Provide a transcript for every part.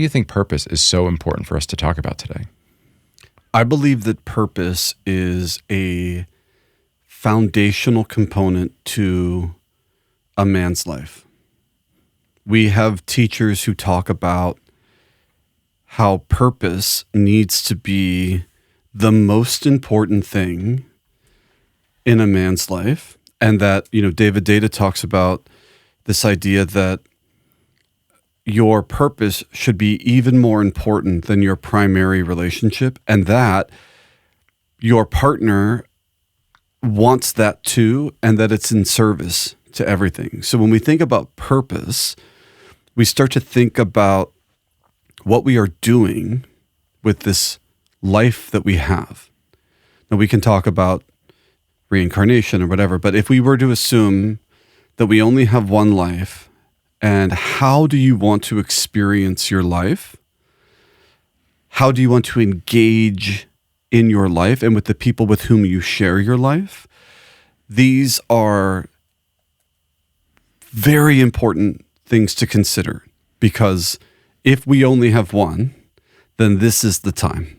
do you think purpose is so important for us to talk about today? I believe that purpose is a foundational component to a man's life. We have teachers who talk about how purpose needs to be the most important thing in a man's life. And that, David Data talks about this idea that your purpose should be even more important than your primary relationship, and that your partner wants that too, and that it's in service to everything. So when we think about purpose, we start to think about what we are doing with this life that we have. Now, we can talk about reincarnation or whatever, but if we were to assume that we only have one life, and how do you want to experience your life? How do you want to engage in your life and with the people with whom you share your life? These are very important things to consider, because if we only have one, then this is the time.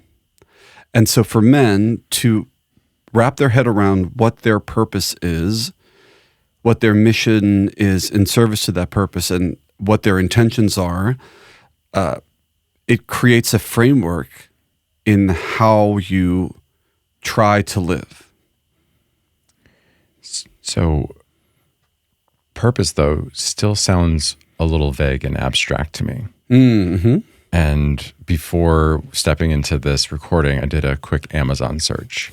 And so for men to wrap their head around what their purpose is, what their mission is in service to that purpose, and what their intentions are, it creates a framework in how you try to live. So purpose, though, still sounds a little vague and abstract to me. Mm-hmm. And before stepping into this recording, I did a quick Amazon search.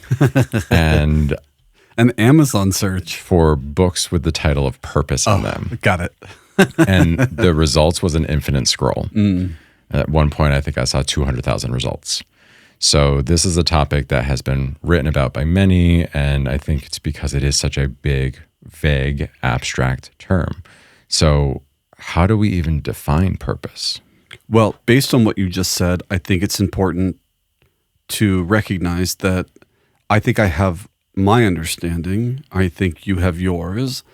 And an Amazon search for books with the title of purpose in them. Got it. And the results was an infinite scroll. At one point, I think I saw 200,000 results. So this is a topic that has been written about by many, and I think it's because it is such a big, vague, abstract term. So how do we even define purpose? Well, based on what you just said, I think it's important to recognize that I think I have my understanding. I think you have yours.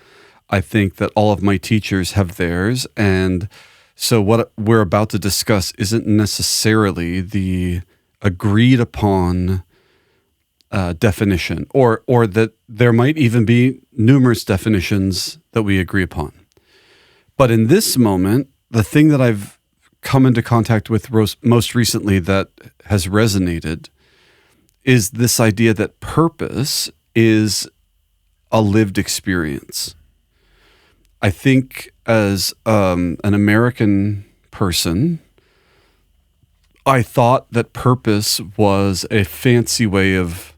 I think that all of my teachers have theirs. And so what we're about to discuss isn't necessarily the agreed upon definition, or that there might even be numerous definitions that we agree upon. But in this moment, the thing that I've come into contact with most recently that has resonated is this idea that purpose is a lived experience. I think as an American person, I thought that purpose was a fancy way of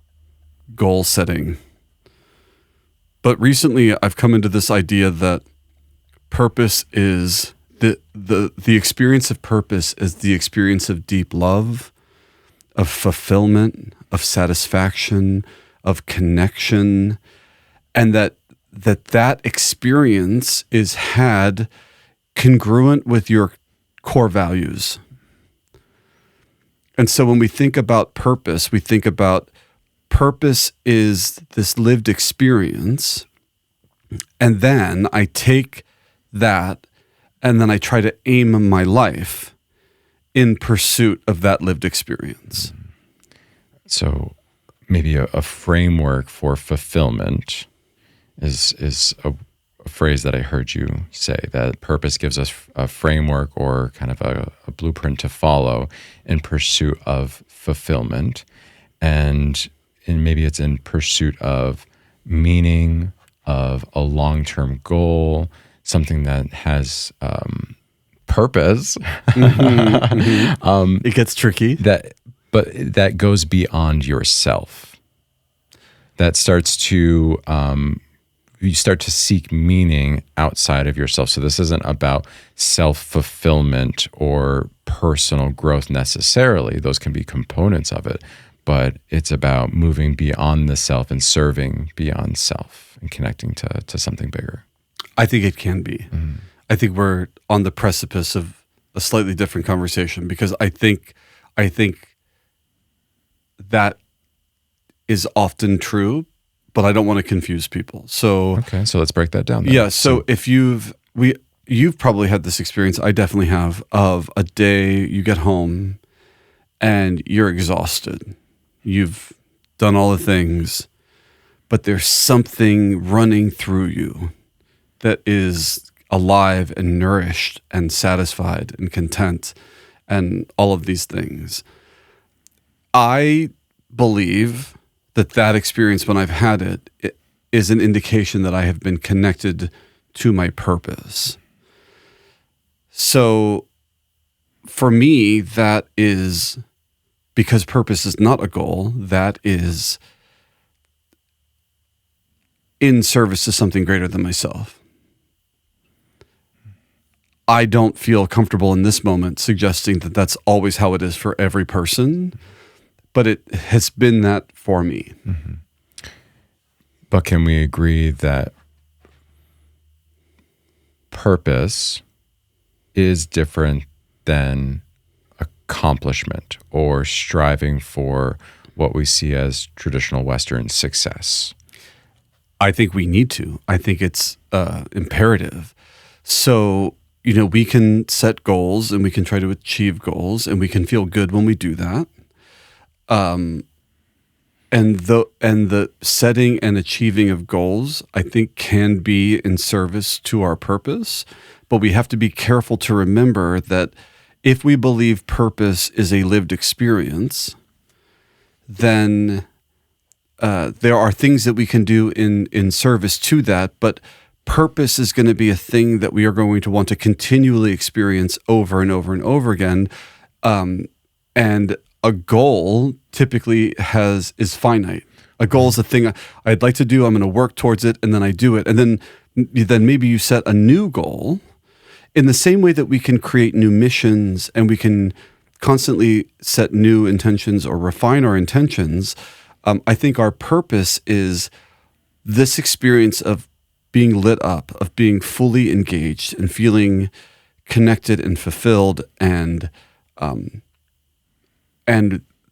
goal setting. But recently I've come into this idea that purpose is the experience of purpose is the experience of deep love, of fulfillment, of satisfaction, of connection, and that experience is had congruent with your core values. And so when we think about purpose, we think about purpose is this lived experience, and then I take that and then I try to aim my life in pursuit of that lived experience. So maybe a framework for fulfillment is a phrase that I heard you say, that purpose gives us a framework or kind of a blueprint to follow in pursuit of fulfillment. And maybe it's in pursuit of meaning, of a long-term goal, something that has purpose. It gets tricky. But that goes beyond yourself. That starts to you start to seek meaning outside of yourself. So this isn't about self-fulfillment or personal growth necessarily. Those can be components of it, but it's about moving beyond the self and serving beyond self and connecting to something bigger. I think it can be. Mm-hmm. I think we're on the precipice of a slightly different conversation, because I think that is often true, but I don't want to confuse people. So okay, so let's break that down then. Yeah, so if you've probably had this experience, I definitely have, of a day you get home and you're exhausted. You've done all the things, but there's something running through you that is alive and nourished and satisfied and content and all of these things. I believe that experience, when I've had it is an indication that I have been connected to my purpose. So for me, that is, because purpose is not a goal, that is in service to something greater than myself. I don't feel comfortable in this moment suggesting that that's always how it is for every person, but it has been that for me. Mm-hmm. But can we agree that purpose is different than accomplishment or striving for what we see as traditional Western success? I think we need to. I think it's imperative. So, we can set goals and we can try to achieve goals and we can feel good when we do that. And the setting and achieving of goals, I think, can be in service to our purpose, but we have to be careful to remember that if we believe purpose is a lived experience, then there are things that we can do in service to that, but purpose is going to be a thing that we are going to want to continually experience over and over and over again. And a goal typically is finite. A goal is a thing I'd like to do. I'm going to work towards it, and then I do it. And then maybe you set a new goal in the same way that we can create new missions and we can constantly set new intentions or refine our intentions. I think our purpose is this experience of being lit up, of being fully engaged and feeling connected and fulfilled and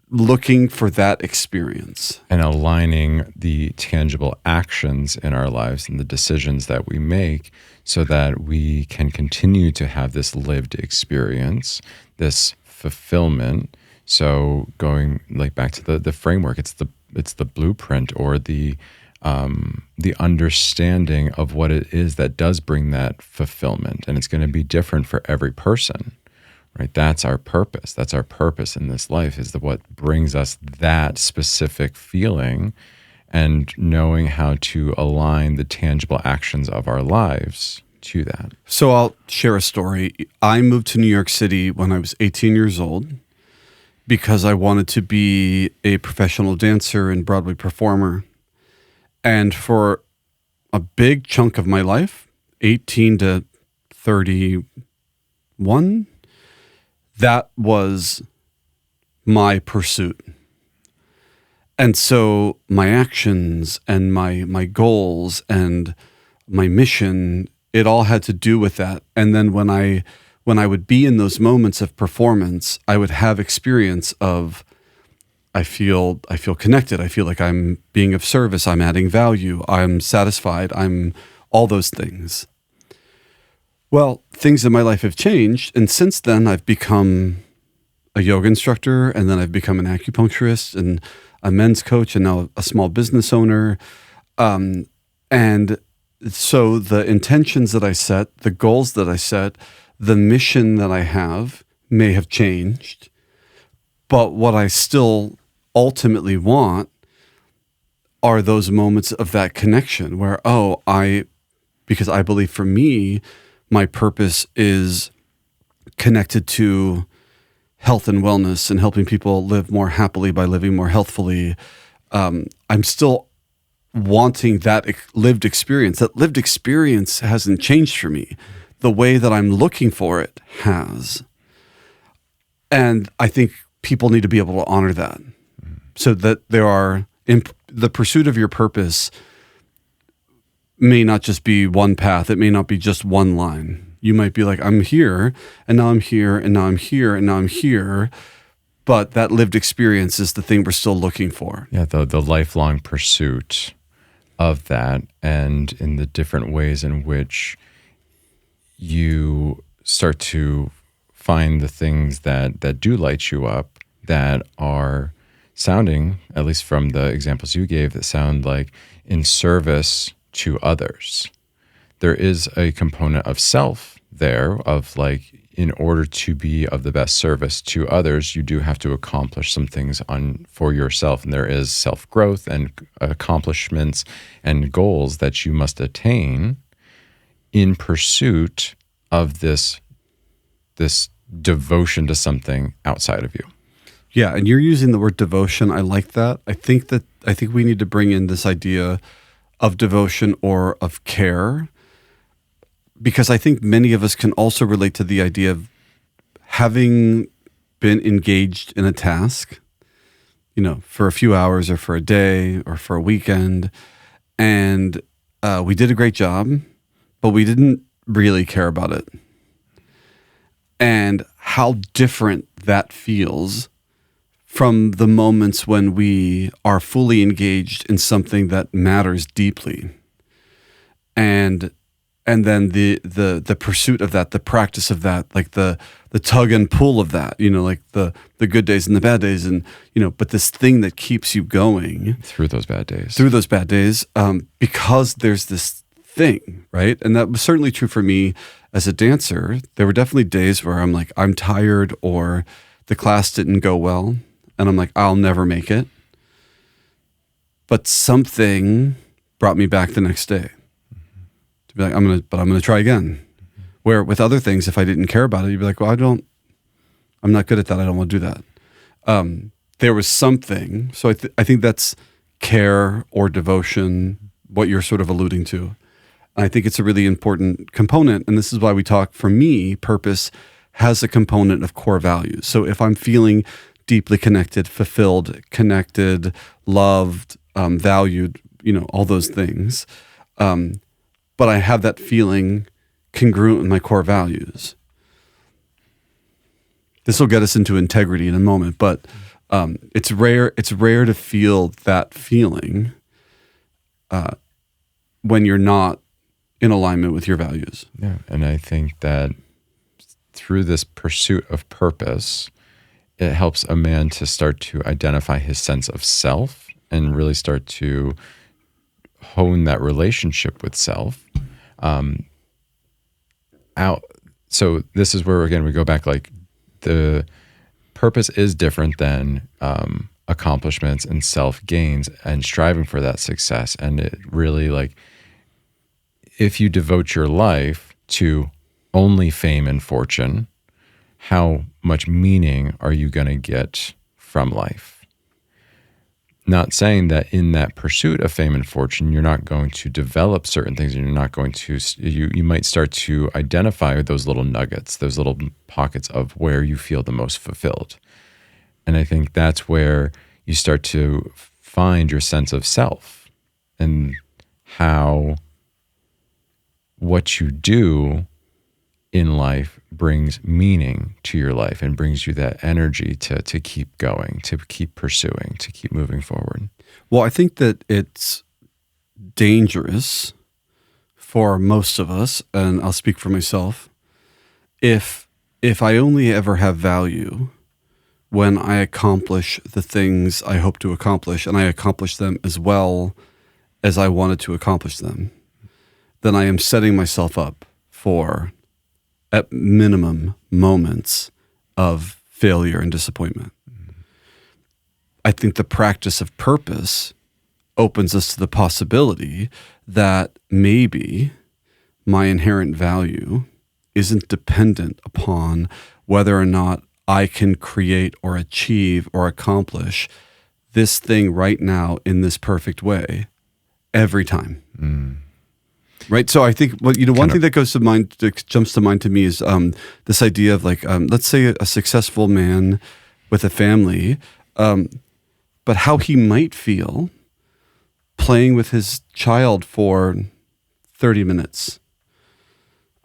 looking for that experience. And aligning the tangible actions in our lives and the decisions that we make so that we can continue to have this lived experience, this fulfillment. So going back to the framework, it's the blueprint or the understanding of what it is that does bring that fulfillment. And it's going to be different for every person. Right, that's our purpose. That's our purpose in this life, is what brings us that specific feeling, and knowing how to align the tangible actions of our lives to that. So I'll share a story. I moved to New York City when I was 18 years old because I wanted to be a professional dancer and Broadway performer. And for a big chunk of my life, 18 to 31, that was my pursuit. And so my actions and my goals and my mission, it all had to do with that. And then when I would be in those moments of performance, I would have experience of I feel connected. I feel like I'm being of service. I'm adding value. I'm satisfied. I'm all those things. Well, things in my life have changed, and since then I've become a yoga instructor, and then I've become an acupuncturist and a men's coach, and now a small business owner. And so the intentions that I set, the goals that I set, the mission that I have may have changed, but what I still ultimately want are those moments of that connection where, because I believe for me, my purpose is connected to health and wellness and helping people live more happily by living more healthfully. I'm still wanting that lived experience. That lived experience hasn't changed for me. The way that I'm looking for it has. And I think people need to be able to honor that, so that there are the pursuit of your purpose may not just be one path. It may not be just one line. You might be like, I'm here, and now I'm here, and now I'm here, and now I'm here. But that lived experience is the thing we're still looking for. Yeah, the lifelong pursuit of that, and in the different ways in which you start to find the things that do light you up, that are sounding, at least from the examples you gave, that sound like in service to others. There is a component of self there, of like, in order to be of the best service to others, you do have to accomplish some things for yourself. And there is self-growth and accomplishments and goals that you must attain in pursuit of this devotion to something outside of you. Yeah, and you're using the word devotion. I like that. I think we need to bring in this idea of devotion or of care, because I think many of us can also relate to the idea of having been engaged in a task, for a few hours or for a day or for a weekend, and we did a great job, but we didn't really care about it. And how different that feels from the moments when we are fully engaged in something that matters deeply. And then the pursuit of that, the practice of that, like the tug and pull of that, like the good days and the bad days, and but this thing that keeps you going through those bad days, because there's this thing, right? And that was certainly true for me as a dancer. There were definitely days where I'm like, I'm tired, or the class didn't go well, and I'm like, I'll never make it. But something brought me back the next day. Be like, I'm gonna try again. Where with other things, if I didn't care about it, you'd be like, well, I'm not good at that. I don't want to do that. There was something. So I think that's care or devotion, what you're sort of alluding to. And I think it's a really important component. And this is why we talk, for me, purpose has a component of core values. So if I'm feeling deeply connected, fulfilled, connected, loved, valued, all those things, but I have that feeling congruent with my core values. This will get us into integrity in a moment, but it's rare to feel that feeling when you're not in alignment with your values. Yeah, and I think that through this pursuit of purpose, it helps a man to start to identify his sense of self and really start to hone that relationship with self. So this is where, again, we go back, like the purpose is different than accomplishments and self gains and striving for that success. And it really, like, if you devote your life to only fame and fortune, how much meaning are you going to get from life? Not saying that in that pursuit of fame and fortune, you're not going to develop certain things, and you're not going to, you might start to identify those little nuggets, those little pockets of where you feel the most fulfilled. And I think that's where you start to find your sense of self and how what you do in life brings meaning to your life and brings you that energy to keep going, to keep pursuing, to keep moving forward. Well, I think that it's dangerous for most of us, and I'll speak for myself, if I only ever have value when I accomplish the things I hope to accomplish, and I accomplish them as well as I wanted to accomplish them, then I am setting myself up for, at minimum, moments of failure and disappointment. I think the practice of purpose opens us to the possibility that maybe my inherent value isn't dependent upon whether or not I can create or achieve or accomplish this thing right now in this perfect way every time. Right. So I think, one thing that goes to mind, that jumps to mind to me, is this idea of like, let's say a successful man with a family, but how he might feel playing with his child for 30 minutes.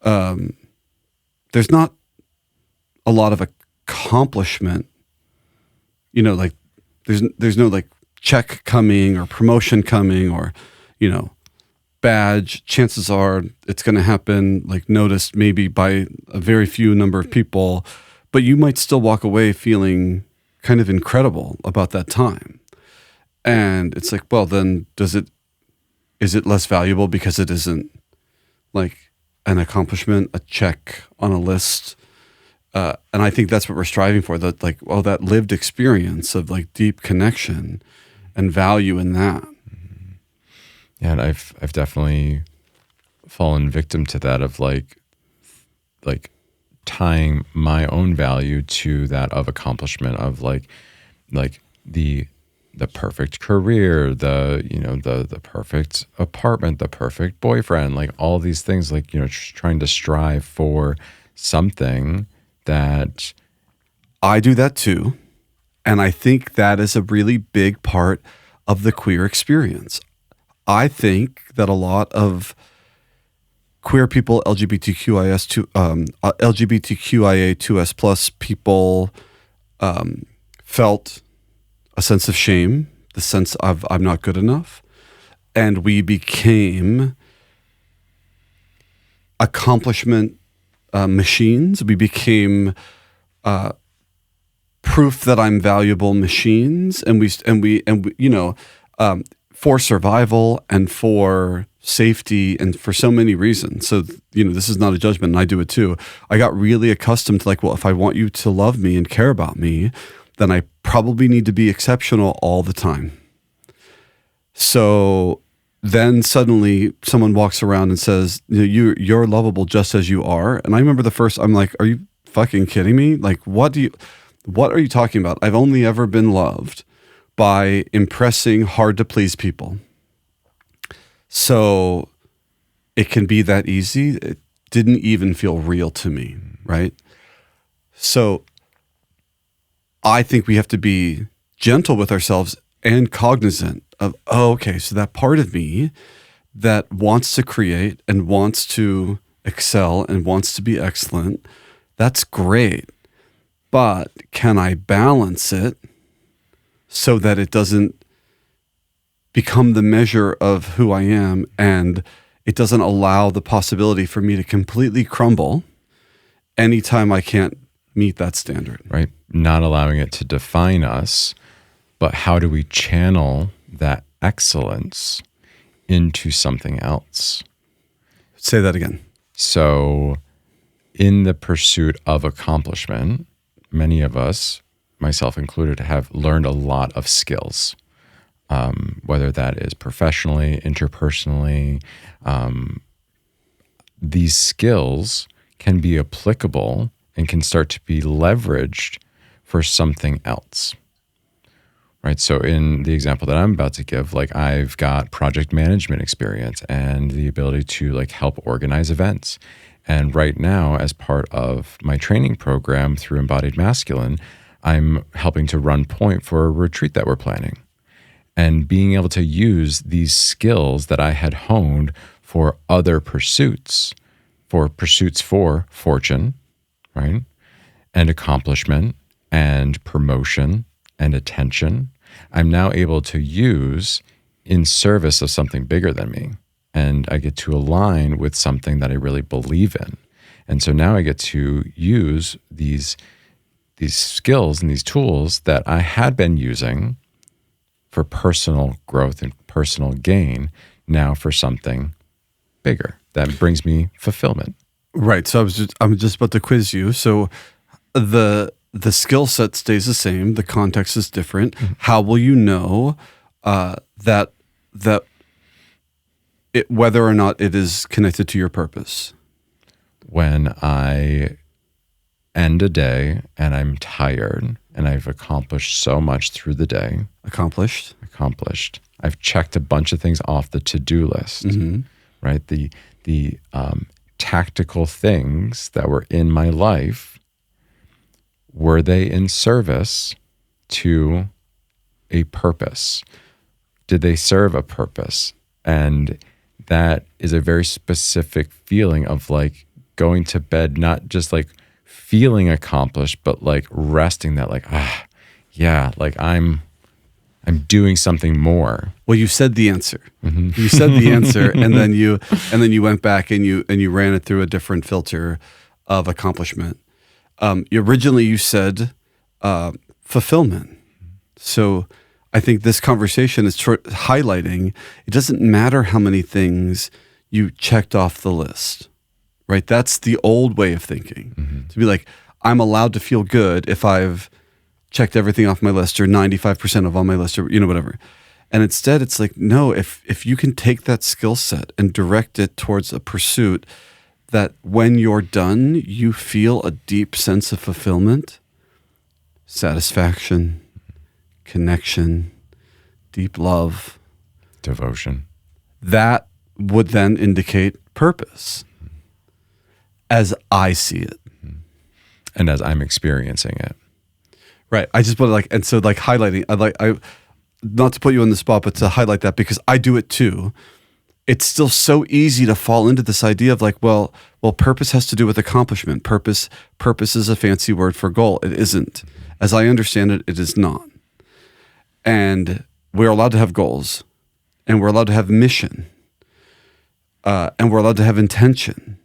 There's not a lot of accomplishment, like there's no like check coming or promotion coming or, badge, chances are it's going to happen, like noticed maybe by a very few number of people, but you might still walk away feeling kind of incredible about that time. And it's like, well, then is it less valuable because it isn't like an accomplishment, a check on a list? And I think that's what we're striving for, that like, well, that lived experience of like deep connection and value in that. Yeah, and I've definitely fallen victim to that of like tying my own value to that of accomplishment, of like the perfect career, the perfect apartment, the perfect boyfriend, like all these things, like, trying to strive for something that I do that too. And I think that is a really big part of the queer experience. I think that a lot of queer people, LGBTQIA2S plus people felt a sense of shame, the sense of I'm not good enough. And we became accomplishment machines. We became proof that I'm valuable machines. And we for survival and for safety and for so many reasons. So, this is not a judgment, and I do it too. I got really accustomed to like, well, if I want you to love me and care about me, then I probably need to be exceptional all the time. So then suddenly someone walks around and says, you're lovable just as you are. And I remember I'm like, are you fucking kidding me? Like, what are you talking about? I've only ever been loved by impressing hard to please people. So it can be that easy. It didn't even feel real to me, right? So I think we have to be gentle with ourselves and cognizant of, okay, so that part of me that wants to create and wants to excel and wants to be excellent, that's great. But can I balance it so that it doesn't become the measure of who I am, and it doesn't allow the possibility for me to completely crumble anytime I can't meet that standard? Right. Not allowing it to define us, but how do we channel that excellence into something else? Say that again. So in the pursuit of accomplishment, many of us, myself included, have learned a lot of skills, whether that is professionally, interpersonally. These skills can be applicable and can start to be leveraged for something else, right? So in the example that I'm about to give, like I've got project management experience and the ability to like help organize events. And right now, as part of my training program through Embodied Masculine, I'm helping to run point for a retreat that we're planning. And being able to use these skills that I had honed for other pursuits for fortune, right? And accomplishment and promotion and attention, I'm now able to use in service of something bigger than me. And I get to align with something that I really believe in. And so now I get to use these skills and these tools that I had been using for personal growth and personal gain, now for something bigger that brings me fulfillment. Right. So I'm just about to quiz you. So the skill set stays the same. The context is different. Mm-hmm. How will you know that whether or not it is connected to your purpose? When I end a day and I'm tired and I've accomplished so much through the day. Accomplished. I've checked a bunch of things off the to-do list, mm-hmm. right? The tactical things that were in my life, were they in service to a purpose? Did they serve a purpose? And that is a very specific feeling of like going to bed, not just like feeling accomplished, but like resting that like, yeah, like I'm I'm doing something more. Well, you said the answer. You said the answer, and then you went back and you ran it through a different filter of accomplishment. Originally, you said fulfillment. So I think this conversation is highlighting it doesn't matter how many things you checked off the list, right? That's the old way of thinking. To be like, I'm allowed to feel good if I've checked everything off my list or 95% of all my list or, whatever. And instead it's like, no, if you can take that skill set and direct it towards a pursuit that when you're done, you feel a deep sense of fulfillment, satisfaction, connection, deep love, devotion. That would then indicate purpose as I see it. And as I'm experiencing it. Right. I just want to highlighting, I not to put you on the spot, but to highlight that because I do it too. It's still so easy to fall into this idea of like, well, purpose has to do with accomplishment. Purpose is a fancy word for goal. It isn't. As I understand it, it is not. And we're allowed to have goals, and we're allowed to have mission, and we're allowed to have intention.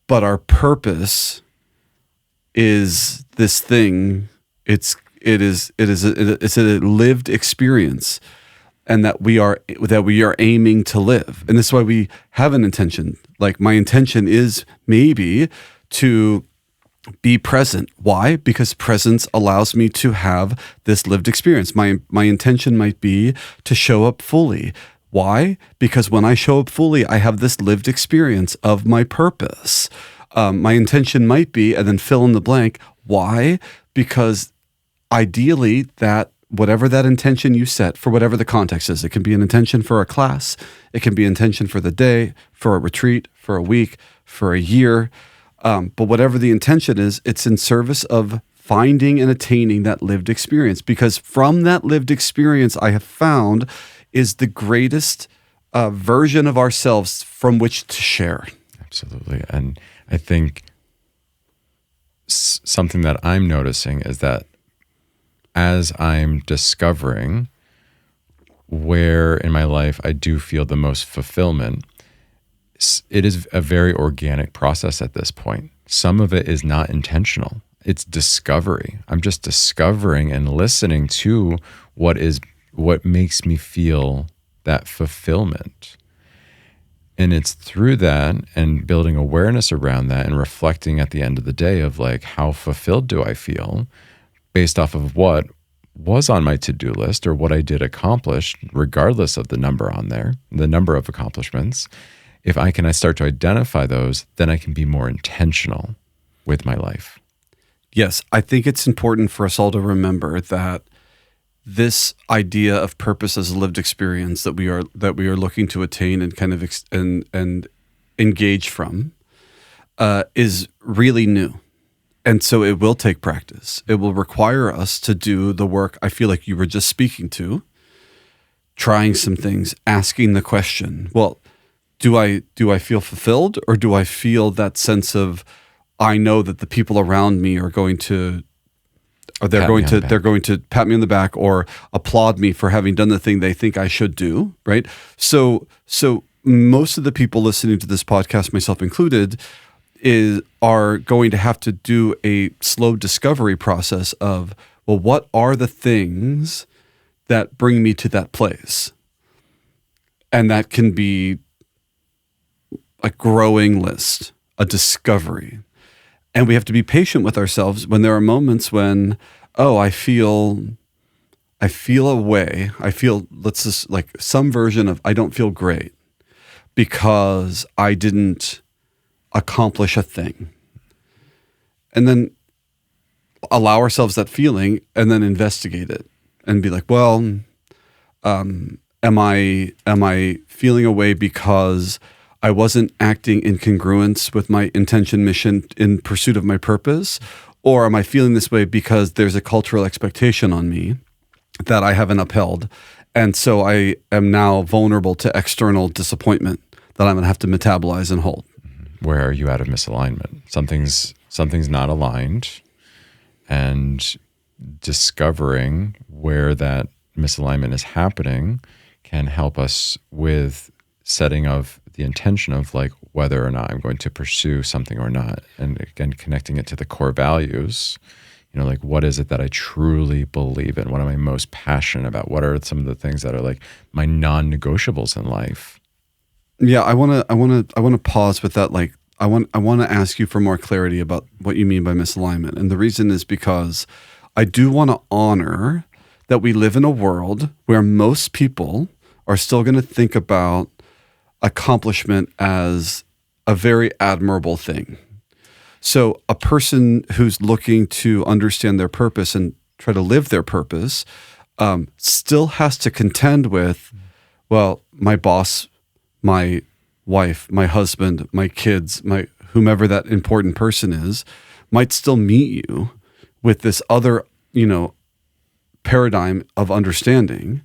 But our purpose is this thing. It's a lived experience, and that we are aiming to live. And this is why we have an intention. Like my intention is maybe to be present. Why? Because presence allows me to have this lived experience. My intention might be to show up fully. Why? Because when I show up fully, I have this lived experience of my purpose. My intention might be, and then fill in the blank. Why? Because ideally, that whatever that intention you set for whatever the context is, it can be an intention for a class, it can be intention for the day, for a retreat, for a week, for a year. But whatever the intention is, it's in service of finding and attaining that lived experience. Because from that lived experience, I have found is the greatest version of ourselves from which to share. Absolutely. And I think something that I'm noticing is that as I'm discovering where in my life I do feel the most fulfillment, it is a very organic process at this point. Some of it is not intentional. It's discovery. I'm just discovering and listening to what makes me feel that fulfillment. And it's through that and building awareness around that and reflecting at the end of the day of like, how fulfilled do I feel based off of what was on my to-do list or what I did accomplish, regardless of the number on there, the number of accomplishments. If I start to identify those, then I can be more intentional with my life. Yes, I think it's important for us all to remember that this idea of purpose as a lived experience that we are looking to attain and kind of and engage from is really new. And so it will take practice. It will require us to do the work I feel like you were just speaking to, trying some things, asking the question, well, do I feel fulfilled, or do I feel that sense of I know that the people around me are going to they're going to pat me on the back or applaud me for having done the thing they think I should do, right? So most of the people listening to this podcast, myself included, are going to have to do a slow discovery process of, well, what are the things that bring me to that place? And that can be a growing list, a discovery. And we have to be patient with ourselves when there are moments when, I feel a way. I feel, let's just like some version of, I don't feel great because I didn't accomplish a thing. And then allow ourselves that feeling and then investigate it and be like, well, am I feeling a way because I wasn't acting in congruence with my intention, mission in pursuit of my purpose? Or am I feeling this way because there's a cultural expectation on me that I haven't upheld? And so I am now vulnerable to external disappointment that I'm going to have to metabolize and hold. Where are you out of misalignment? Something's not aligned, and discovering where that misalignment is happening can help us with setting of the intention of like whether or not I'm going to pursue something or not. And again, connecting it to the core values, like what is it that I truly believe in? What am I most passionate about? What are some of the things that are like my non-negotiables in life? Yeah, I want to pause with that. Like, I want to ask you for more clarity about what you mean by misalignment. And the reason is because I do want to honor that we live in a world where most people are still going to think about accomplishment as a very admirable thing. So a person who's looking to understand their purpose and try to live their purpose still has to contend with, well, my boss, my wife, my husband, my kids, my whomever that important person is, might still meet you with this other, paradigm of understanding.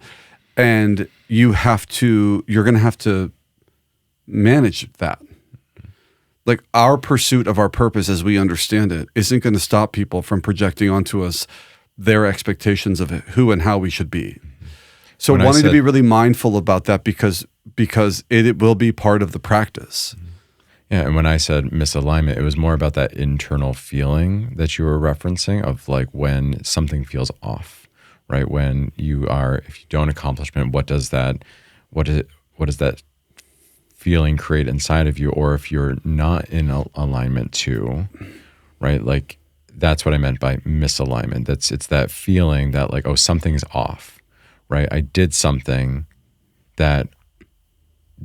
And you're going to have to manage that. Like our pursuit of our purpose as we understand it isn't going to stop people from projecting onto us their expectations of who and how we should be. So wanting to be really mindful about that because it will be part of the practice. Yeah, and when I said misalignment, it was more about that internal feeling that you were referencing of like when something feels off, right? When if you don't accomplish it, what does that feeling create inside of you? Or if you're not in alignment to, right? Like that's what I meant by misalignment. It's that feeling that like, oh, something's off, right? I did something that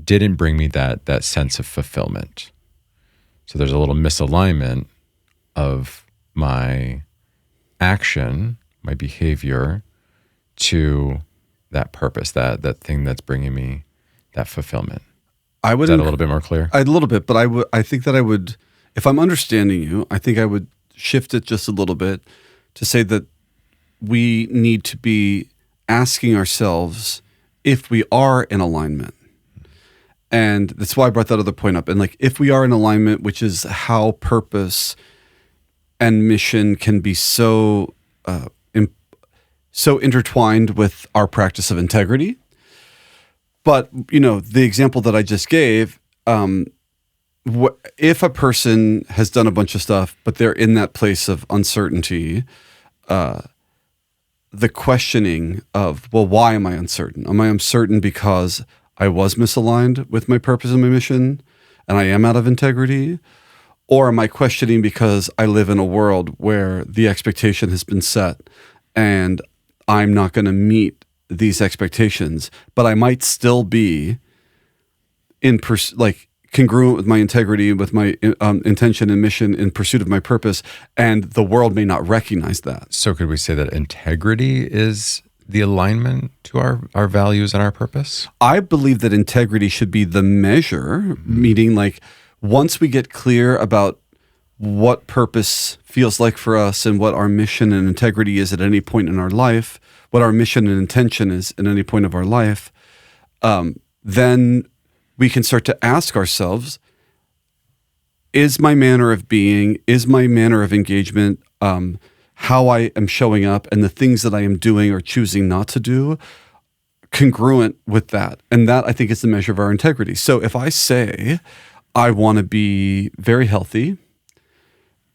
didn't bring me that sense of fulfillment. So there's a little misalignment of my action, my behavior to that purpose, that thing that's bringing me that fulfillment. Is that a little bit more clear? A little bit, but I think that I would, if I'm understanding you, I think I would shift it just a little bit to say that we need to be asking ourselves if we are in alignment. And that's why I brought that other point up. And like, if we are in alignment, which is how purpose and mission can be so intertwined with our practice of integrity. But, the example that I just gave, if a person has done a bunch of stuff, but they're in that place of uncertainty, the questioning of, well, why am I uncertain? Am I uncertain because I was misaligned with my purpose and my mission and I am out of integrity? Or am I questioning because I live in a world where the expectation has been set and I'm not going to meet these expectations, but I might still be congruent with my integrity, with my intention and mission in pursuit of my purpose, and the world may not recognize that. So could we say that integrity is the alignment to our values and our purpose? I believe that integrity should be the measure, meaning like once we get clear about what purpose feels like for us and what our mission and integrity is at any point in our life, what our mission and intention is at any point of our life, then we can start to ask ourselves, is my manner of being, is my manner of engagement, how I am showing up and the things that I am doing or choosing not to do congruent with that? And that, I think, is the measure of our integrity. So if I say I want to be very healthy,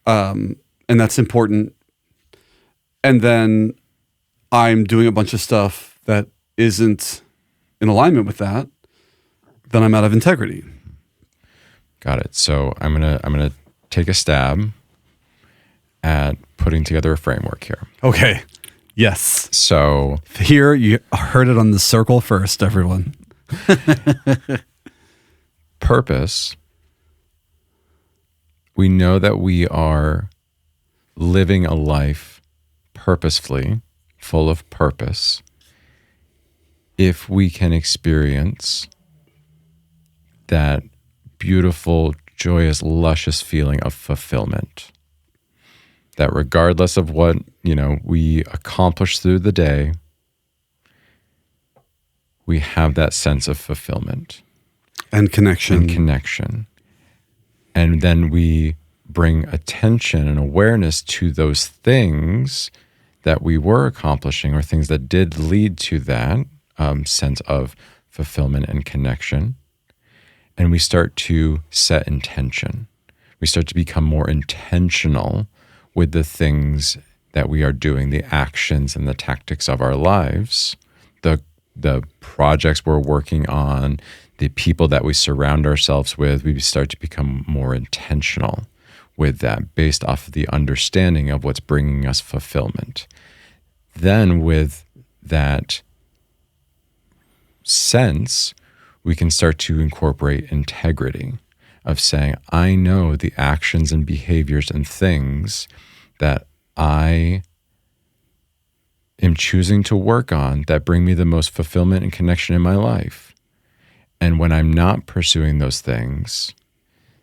and that's important, and then I'm doing a bunch of stuff that isn't in alignment with that, then I'm out of integrity. Got it. So I'm gonna take a stab at putting together a framework here. Okay. Yes. So here you heard it on the circle first, everyone. Purpose. We know that we are living a life purposefully, full of purpose, if we can experience that beautiful, joyous, luscious feeling of fulfillment. That regardless of what, we accomplish through the day, we have that sense of fulfillment. And connection. And then we bring attention and awareness to those things that we were accomplishing or things that did lead to that sense of fulfillment and connection. And we start to set intention. We start to become more intentional with the things that we are doing, the actions and the tactics of our lives, the projects we're working on, the people that we surround ourselves with. We start to become more intentional with that based off of the understanding of what's bringing us fulfillment. Then with that sense, we can start to incorporate integrity of saying, I know the actions and behaviors and things that I am choosing to work on that bring me the most fulfillment and connection in my life. And when I'm not pursuing those things,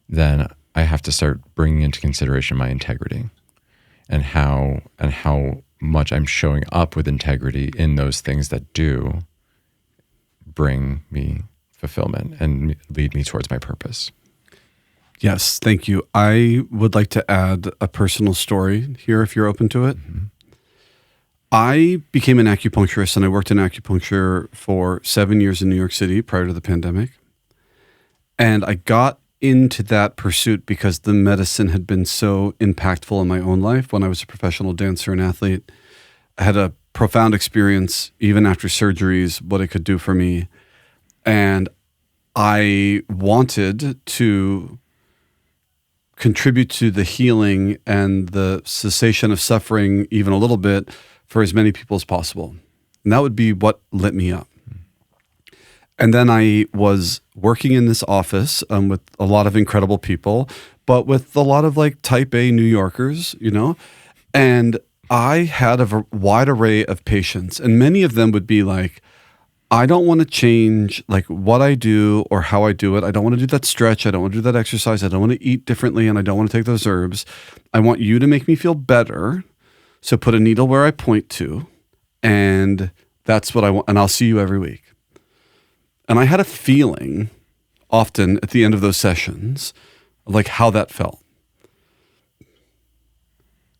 then I have to start bringing into consideration my integrity and how much I'm showing up with integrity in those things that do bring me fulfillment and lead me towards my purpose. Yes, thank you. I would like to add a personal story here if you're open to it. Mm-hmm. I became an acupuncturist, and I worked in acupuncture for 7 years in New York City prior to the pandemic. And I got into that pursuit because the medicine had been so impactful in my own life. When I was a professional dancer and athlete, I had a profound experience, even after surgeries, what it could do for me. And I wanted to contribute to the healing and the cessation of suffering even a little bit for as many people as possible. And that would be what lit me up. And then I was working in this office with a lot of incredible people, but with a lot of like type A New Yorkers, you know, and I had a wide array of patients, and many of them would be like, I don't want to change like what I do or how I do it. I don't want to do that stretch. I don't want to do that exercise. I don't want to eat differently, and I don't want to take those herbs. I want you to make me feel better. So put a needle where I point to, and that's what I want. And I'll see you every week. And I had a feeling often at the end of those sessions, like how that felt.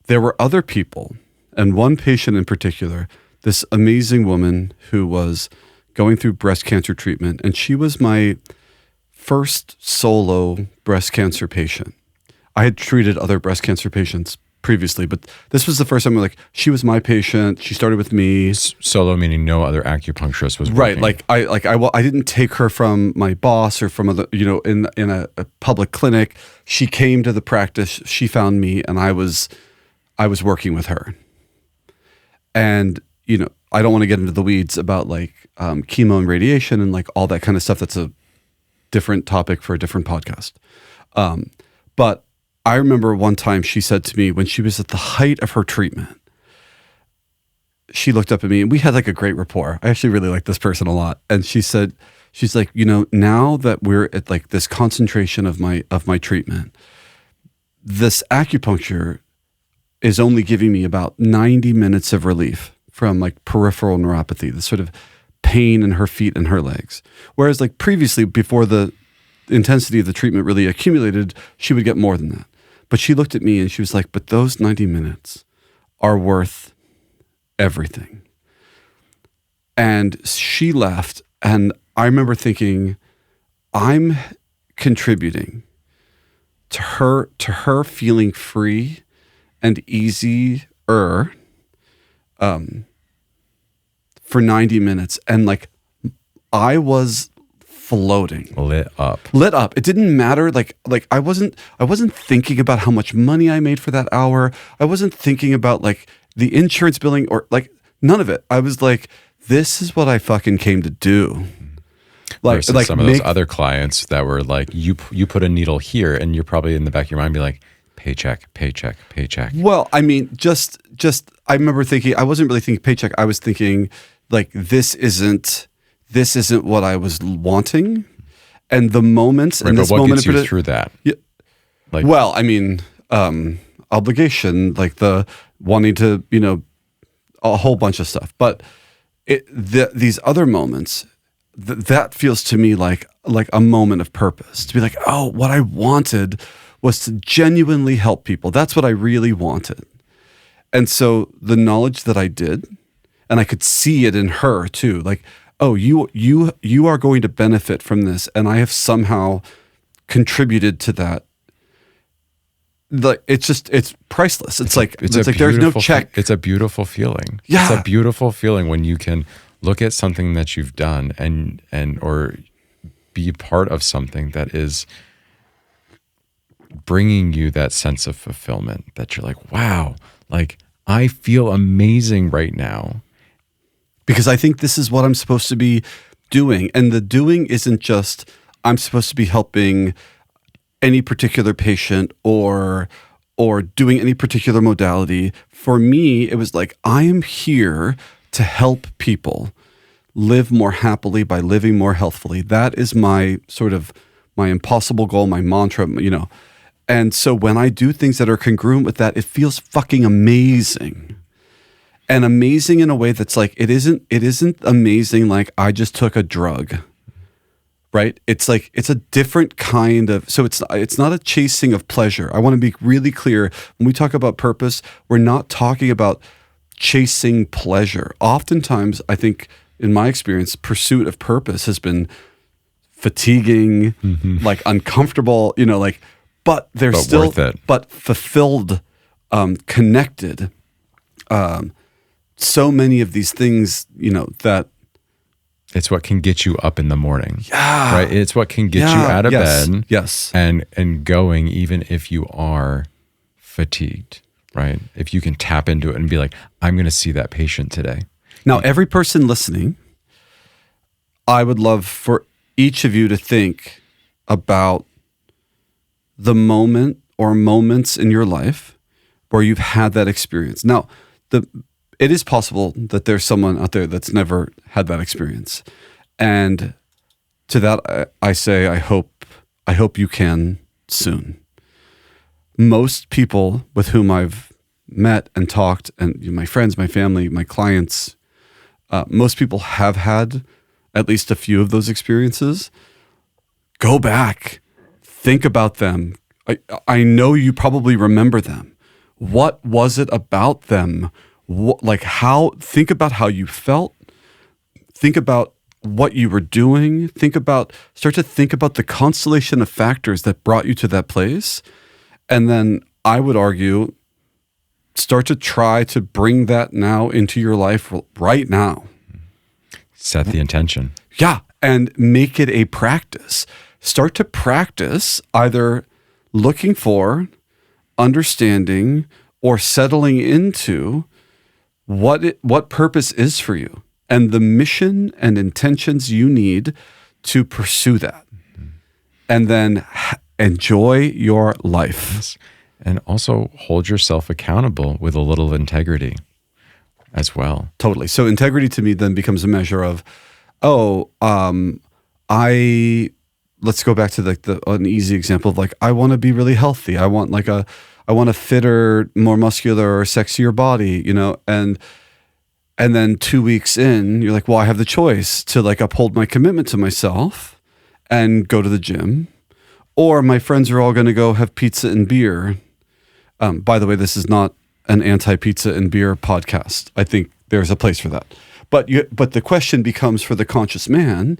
There were other people, and one patient in particular, this amazing woman who was going through breast cancer treatment, and she was my first solo breast cancer patient. I had treated other breast cancer patients previously, but this was the first time she was my patient. She started with me. Solo meaning no other acupuncturist was working. Right. I didn't take her from my boss or from other, in a public clinic. She came to the practice. She found me, and I was working with her. And I don't want to get into the weeds about chemo and radiation and all that kind of stuff. That's a different topic for a different podcast. But I remember one time she said to me when she was at the height of her treatment, she looked up at me, and we had a great rapport. I actually really like this person a lot. And she said, she's like, now that we're at this concentration of my treatment, this acupuncture is only giving me about 90 minutes of relief from peripheral neuropathy, the sort of pain in her feet and her legs. Whereas previously, before the intensity of the treatment really accumulated, she would get more than that. But she looked at me and she was like, but those 90 minutes are worth everything. And she left, and I remember thinking, I'm contributing to her feeling free and easier for 90 minutes. And I was floating. Lit up. It didn't matter. I wasn't thinking about how much money I made for that hour. I wasn't thinking about the insurance billing or none of it. I was like, this is what I fucking came to do. Versus some of those other clients that were you put a needle here, and you're probably in the back of your mind be like, paycheck, paycheck, paycheck. Well, I mean, just I remember thinking, I wasn't really thinking paycheck. I was thinking this isn't what I was wanting. And the moments, right, and this but what moment gets you through that? Yeah. Well, I mean, obligation, the wanting to, a whole bunch of stuff. But these other moments, that feels to me like a moment of purpose. To be like, oh, what I wanted was to genuinely help people. That's what I really wanted. And so the knowledge that I did, and I could see it in her too, like, oh, you are going to benefit from this, and I have somehow contributed to that. Like, it's priceless. It's like there's no check. It's a beautiful feeling. Yeah. It's a beautiful feeling when you can look at something that you've done and or be part of something that is bringing you that sense of fulfillment, that you're like, wow, like I feel amazing right now. Because I think this is what I'm supposed to be doing. And the doing isn't just I'm supposed to be helping any particular patient or doing any particular modality. For me, it was like, I am here to help people live more happily by living more healthfully. That is my sort of my impossible goal, my mantra, And so when I do things that are congruent with that, it feels fucking amazing. And amazing in a way that's like, it isn't amazing like I just took a drug. Right? It's like, it's a different kind of, so it's not a chasing of pleasure. I want to be really clear. When we talk about purpose, we're not talking about chasing pleasure. Oftentimes, I think in my experience, pursuit of purpose has been fatiguing, like uncomfortable, but they're still worth it. But fulfilled, connected. So many of these things, that it's what can get you up in the morning. Yeah. Right? It's what can get you out of bed. Yes. And going, even if you are fatigued, right? If you can tap into it and be like, I'm going to see that patient today. Now, every person listening, I would love for each of you to think about the moment or moments in your life where you've had that experience. Now, it is possible that there's someone out there that's never had that experience. And to that, I say, I hope you can soon. Most people with whom I've met and talked, and my friends, my family, my clients, most people have had at least a few of those experiences. Go back, think about them. I know you probably remember them. What was it about them? Think about how you felt. Think about what you were doing. Start to think about the constellation of factors that brought you to that place. And then I would argue, start to try to bring that now into your life right now. Set the intention. Yeah. And make it a practice. Start to practice either looking for, understanding, or settling into what purpose is for you and the mission and intentions you need to pursue that. And then enjoy your life. Yes. And also hold yourself accountable with a little integrity as well. Totally. So integrity to me then becomes a measure of, let's go back to an easy example of like, I want to be really healthy. I want a fitter, more muscular or sexier body, and then 2 weeks in, you're like, well, I have the choice to like uphold my commitment to myself and go to the gym, or my friends are all going to go have pizza and beer. By the way, this is not an anti-pizza and beer podcast. I think there's a place for that. But the question becomes for the conscious man,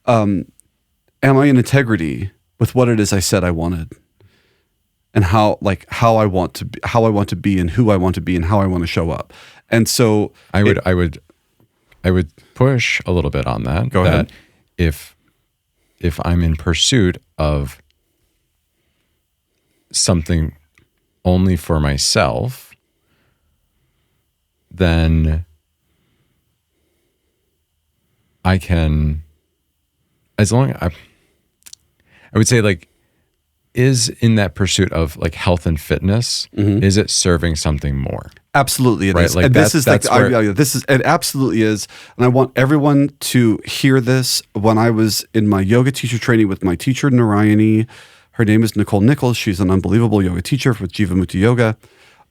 am I in integrity with what it is I said I wanted? And how I want to be and who I want to be and how I want to show up. And so I would push a little bit on that. Go ahead. If I'm in pursuit of something only for myself, then I can, as long as I would say like, is in that pursuit of like health and fitness, is it serving something more? Absolutely it is. Like and this is like, it absolutely is. And I want everyone to hear this. When I was in my yoga teacher training with my teacher, Narayani, her name is Nicole Nichols. She's an unbelievable yoga teacher with Jivamukti Yoga.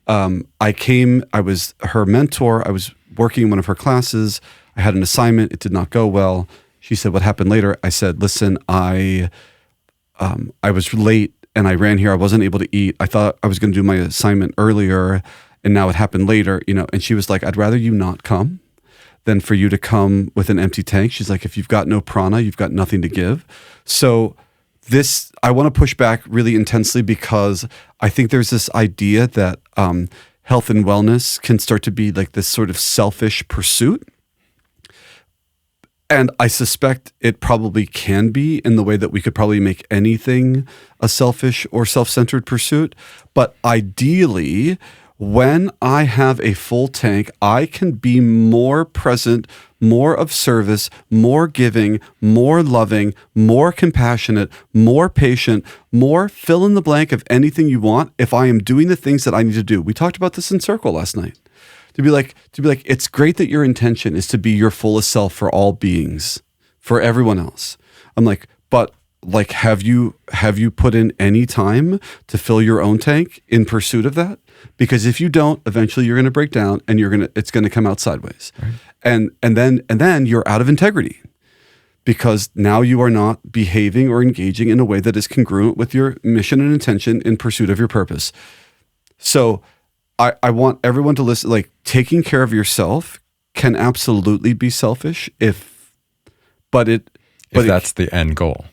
I was her mentor. I was working in one of her classes. I had an assignment. It did not go well. She said, what happened later? I said, listen, I was late and I ran here. I wasn't able to eat. I thought I was going to do my assignment earlier and now it happened later, and she was like, I'd rather you not come than for you to come with an empty tank. She's like, if you've got no prana, you've got nothing to give. So I want to push back really intensely, because I think there's this idea that health and wellness can start to be like this sort of selfish pursuit. And I suspect it probably can be, in the way that we could probably make anything a selfish or self-centered pursuit. But ideally, when I have a full tank, I can be more present, more of service, more giving, more loving, more compassionate, more patient, more fill in the blank of anything you want, if I am doing the things that I need to do. We talked about this in Circle last night. To be like, it's great that your intention is to be your fullest self for all beings, for everyone else. I'm like, but like, have you put in any time to fill your own tank in pursuit of that? Because if you don't, eventually you're going to break down, and it's going to come out sideways. Right. And then you're out of integrity, because now you are not behaving or engaging in a way that is congruent with your mission and intention in pursuit of your purpose. So I want everyone to listen, like, taking care of yourself can absolutely be selfish if that's the end goal.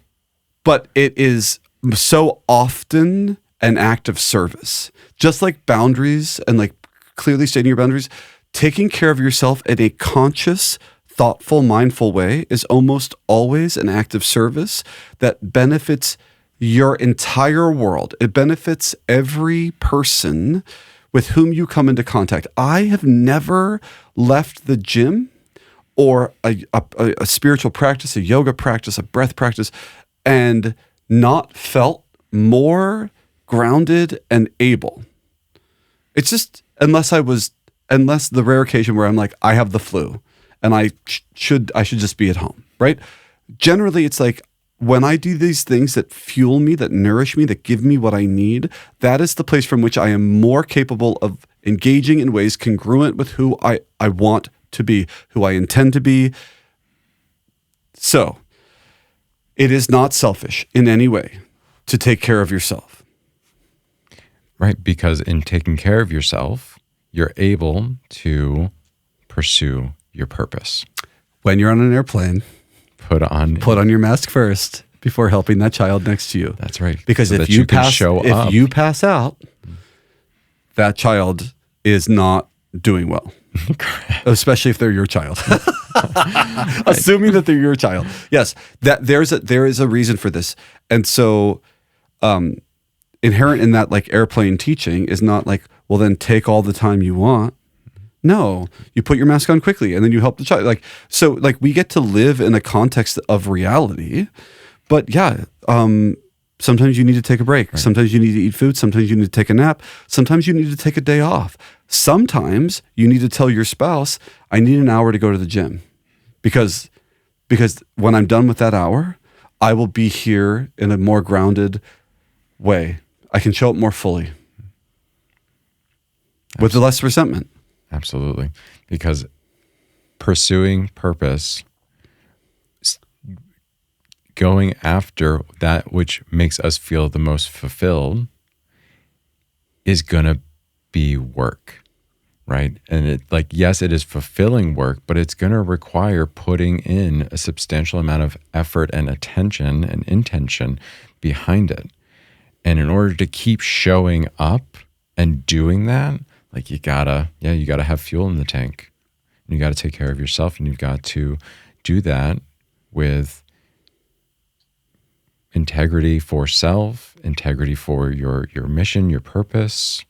But it is so often an act of service. Just like boundaries, and like clearly stating your boundaries, taking care of yourself in a conscious, thoughtful, mindful way is almost always an act of service that benefits your entire world. It benefits every person with whom you come into contact. I have never left the gym or a spiritual practice, a yoga practice, a breath practice, and not felt more grounded and able. It's just, unless the rare occasion where I'm like, I have the flu and I should just be at home, right? Generally, it's like, when I do these things that fuel me, that nourish me, that give me what I need, that is the place from which I am more capable of engaging in ways congruent with who I want to be, who I intend to be. So, it is not selfish in any way to take care of yourself. Right, because in taking care of yourself, you're able to pursue your purpose. When you're on an airplane, put on your mask first before helping that child next to you. That's right. Because if you pass out, that child is not doing well. Especially if they're your child. Assuming that they're your child. Yes, that there is a reason for this. And so inherent in that, like, airplane teaching is not like, well, then take all the time you want. No, you put your mask on quickly and then you help the child. Like, so, like, we get to live in a context of reality, but yeah, sometimes you need to take a break. Right. Sometimes you need to eat food. Sometimes you need to take a nap. Sometimes you need to take a day off. Sometimes you need to tell your spouse, I need an hour to go to the gym, because when I'm done with that hour, I will be here in a more grounded way. I can show up more fully. Absolutely. With less resentment. Absolutely. Because pursuing purpose, going after that which makes us feel the most fulfilled, is going to be work, right? And yes, it is fulfilling work, but it's going to require putting in a substantial amount of effort and attention and intention behind it. And in order to keep showing up and doing that, like, you gotta have fuel in the tank. And you gotta take care of yourself, and you've got to do that with integrity for self, integrity for your mission, your purpose.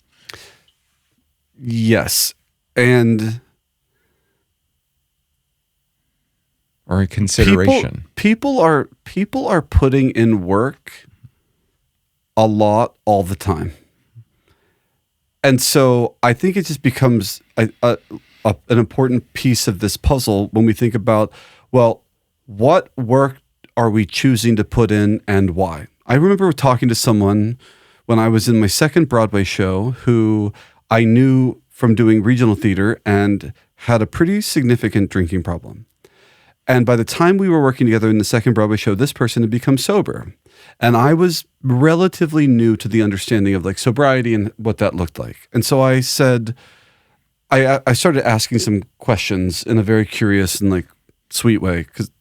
Yes. And or a consideration. People are putting in work a lot all the time. And so I think it just becomes an important piece of this puzzle when we think about, well, what work are we choosing to put in and why? I remember talking to someone when I was in my second Broadway show who I knew from doing regional theater and had a pretty significant drinking problem. And by the time we were working together in the second Broadway show, this person had become sober. And I was relatively new to the understanding of like sobriety and what that looked like. And so I said, I started asking some questions in a very curious and like sweet way, because,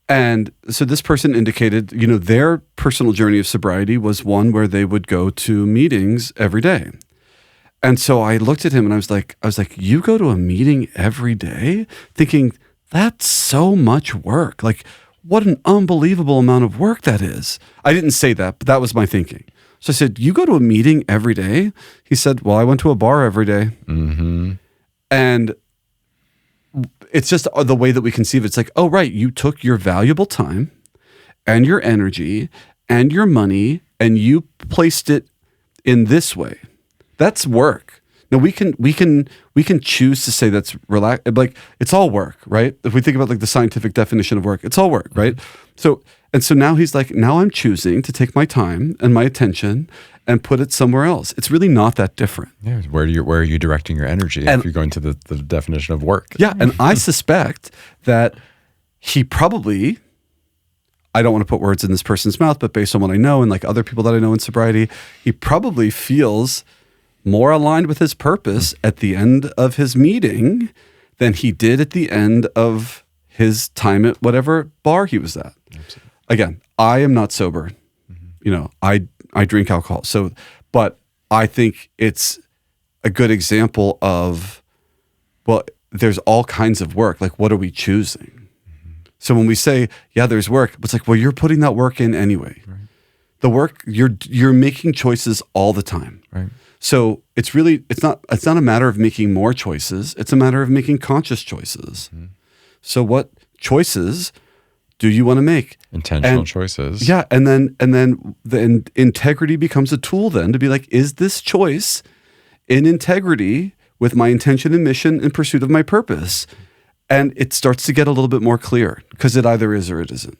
and so this person indicated, their personal journey of sobriety was one where they would go to meetings every day. And so I looked at him and I was like, you go to a meeting every day? Thinking, that's so much work. Like, what an unbelievable amount of work that is. I didn't say that, but that was my thinking. So I said, you go to a meeting every day? He said, well, I went to a bar every day. Mm-hmm. And it's just the way that we conceive it. It's like, oh, right, you took your valuable time and your energy and your money and you placed it in this way. That's work. Now we can choose to say that's relax. Like, it's all work, right? If we think about like the scientific definition of work, it's all work, right? So now he's like, now I'm choosing to take my time and my attention and put it somewhere else. It's really not that different. Yeah, where are you directing your energy if you're going to the definition of work? Yeah, and I suspect that he probably, I don't want to put words in this person's mouth, but based on what I know and like other people that I know in sobriety, he probably feels more aligned with his purpose at the end of his meeting than he did at the end of his time at whatever bar he was at. Absolutely. Again, I am not sober. I drink alcohol. So, but I think it's a good example of, well, there's all kinds of work. Like, what are we choosing? Mm-hmm. So when we say, yeah, there's work, it's like, well, you're putting that work in anyway. Right. The work, you're making choices all the time. Right. So it's not a matter of making more choices. It's a matter of making conscious choices. Mm-hmm. So what choices do you want to make? Intentional choices. Yeah. And then the integrity becomes a tool then to be like, is this choice in integrity with my intention and mission in pursuit of my purpose? And it starts to get a little bit more clear because it either is or it isn't.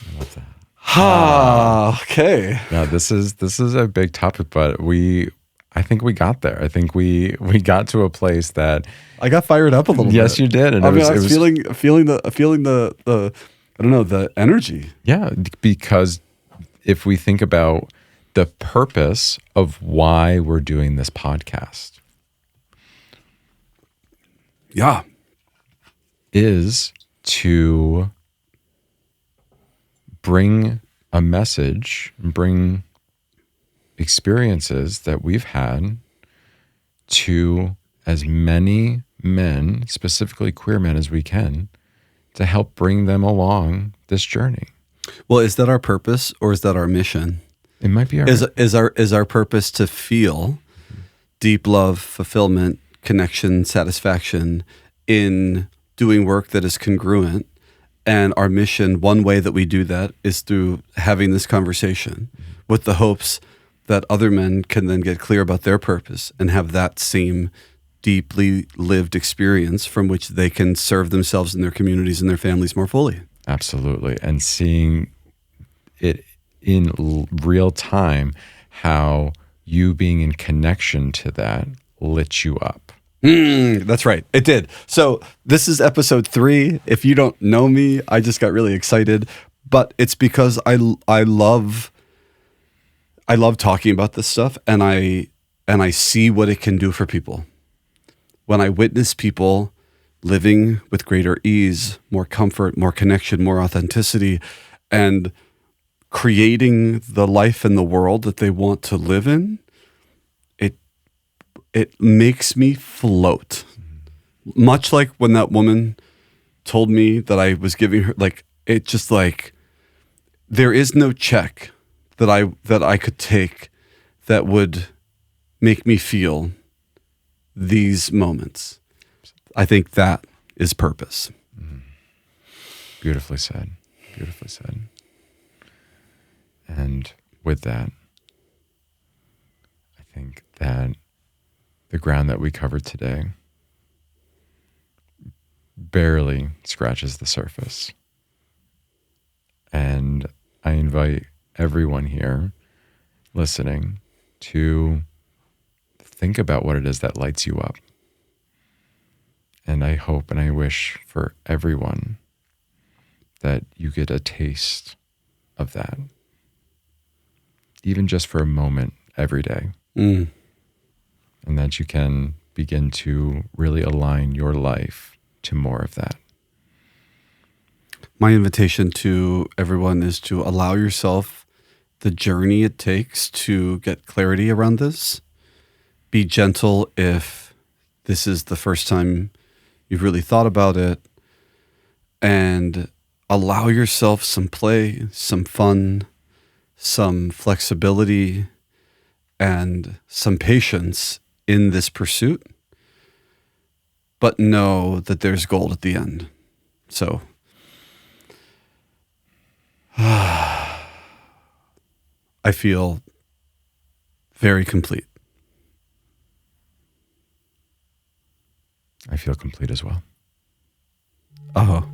I love that. Okay. Yeah, this is a big topic, but I think we got there. I think we got to a place that I got fired up a little bit. Yes, you did. And I was feeling the I don't know, the energy. Yeah, because if we think about the purpose of why we're doing this podcast, yeah, is to bring a message, bring experiences that we've had to as many men, specifically queer men, as we can, to help bring them along this journey. Well, is that our purpose or is that our mission? It might be is our purpose to feel deep love, fulfillment, connection, satisfaction in doing work that is congruent. And our mission, one way that we do that is through having this conversation with the hopes that other men can then get clear about their purpose and have that same deeply lived experience from which they can serve themselves and their communities and their families more fully. Absolutely. And seeing it in real time, how you being in connection to that lit you up. That's right. It did. So this is episode 3. If you don't know me, I just got really excited, but it's because I love talking about this stuff, and I see what it can do for people. When I witness people living with greater ease, more comfort, more connection, more authenticity, and creating the life and the world that they want to live in, it makes me float. Much like when that woman told me that I was giving her, like, it just like, there is no check that I could take that would make me feel these moments. I think that is purpose. Beautifully said. Beautifully said. And with that, I think that the ground that we covered today barely scratches the surface. And I invite everyone here listening to think about what it is that lights you up. And I hope and I wish for everyone that you get a taste of that, even just for a moment every day, and that you can begin to really align your life to more of that. My invitation to everyone is to allow yourself the journey it takes to get clarity around this. Be gentle if this is the first time you've really thought about it, and allow yourself some play, some fun, some flexibility, and some patience in this pursuit. But know that there's gold at the end. So I feel very complete. I feel complete as well. Oh.